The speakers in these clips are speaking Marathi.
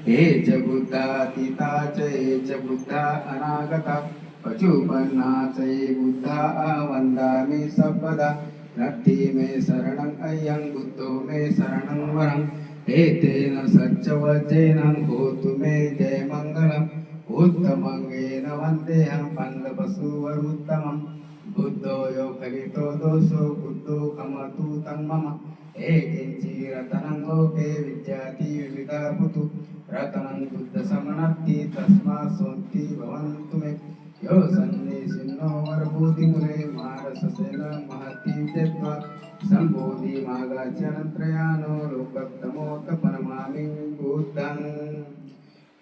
हे च बुद्धातीता च हे च बुद्धा अनागता पचुपन्ना च ये बुद्धा वन्दामि सर्वदा नत्थि मे शरणं अयं बुद्धो मे शरणं वरं एतेन सच्चवचेन होतु मे जयमङ्गलम् उत्तमङ्गेन वन्देऽहं पन्दपशुवरुत्तमम् बुद्धो यो फलितो दोषो बुद्धो कमतु तं मम एकिञ्चि रतनं लोके विद्याति विविधा पुतु रतनं बुद्धसमनत्ति तस्मात् सोन्ति भवन्तु मे यो सन्निसिन्नो वरभूतिमुरे मारससेन महति त्यक्त्वा सम्बोधि मागाच्यनत्रयानो लोकोत्तमोत्तमनमामि बुद्धं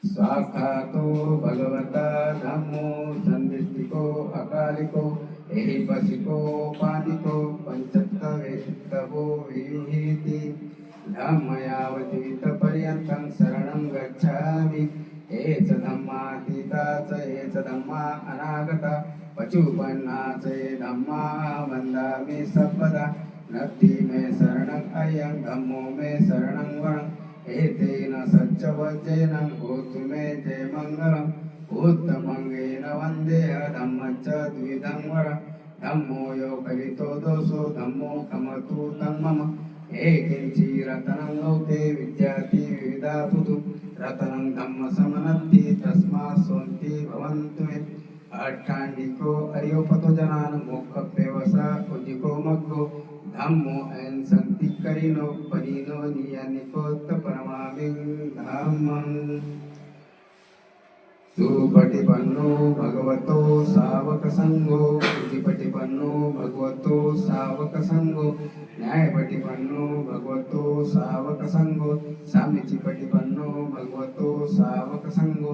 स्वाखातो भगवता धम्मो सन्दिष्टिको अकालिको एहिपसिको पानिको पंचत्तवेत्तवो वियुहीति धम्मयावतीतपर्यन्तं शरणं गच्छामि एच धम्मातीता च एच धम्मा अनागता पचुपन्ना च ये धम्मा वन्दामि सर्वदा नत्थि मे शरणं अयं धम्मो मे शरणं वरं एतेन सच्चवचेन होतु मे जयमङ्गलम् उत्तमङ्गेन वन्देऽहं धम्मच्च द्विधं वरं धम्मो यो फलितो दोषो धम्मो कमतु तं मम एकिञ्चि रतनं लोके विद्याति विविधा पुतु रतनं धम्मसमनत्ति तस्मात् सोन्ति भवन्तु मे अट्ठाण्डिको अर्योपतो जनान मोक्षप्यवसा उजिको मग्गो धम्मो ऐन संति करिनो पनिनो नियनिकोत्त परमामि धम्मं सुपटिपन्नो भगवतो सावक संगो उजिपटिपन्नो भगवतो सावक संगो न्यायपटिपन्नो भगवतो सावक संगो सामीचिपटिपन्नो भगवतो सावक संगो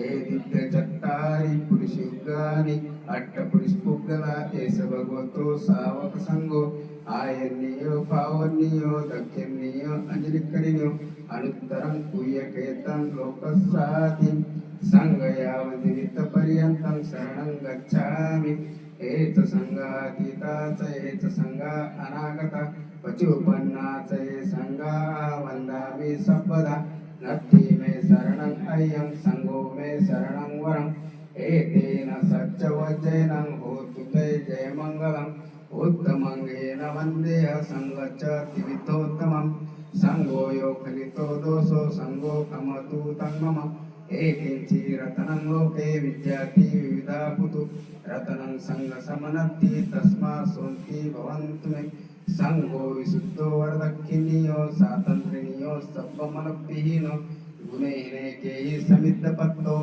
एदित्य चट्टारि पुरुषयुगानि अट्टपुरुषपुग्गला एष भगवतो सावक संगो आयन्नियो पावन्नियो दक्षिणियो अंजलिकरिणियो अनुत्तरं कुय्यकेतं लोकस्साति संगयावतीर्तपर्यन्तं शरणं गच्छामि एच संगातीता च एच संगा अनागता पचुपन्ना च ये संगा वन्दामि सर्वदा नत्थि मे शरणं अयं संगो मे शरणं वरं एतेन सच्चवचेन होतु ते जयमङ्गलम् उत्तमङ्गेन वन्देऽहं संगच्छ त्रिविधोत्तमं संगो यो फलितो दोषो संगो कमतु तं मम एकिञ्चि रतनं लोके विद्याति विविधा पुतु रतनं संगसमनत्ति तस्मात् सोन्ति भवन्तु मे संगो विशुद्धो वरदक्षिणीयो स्वातन्त्र्यनीयो सर्वमलविहीनो गुणहीने केहि समिद्धपत्तो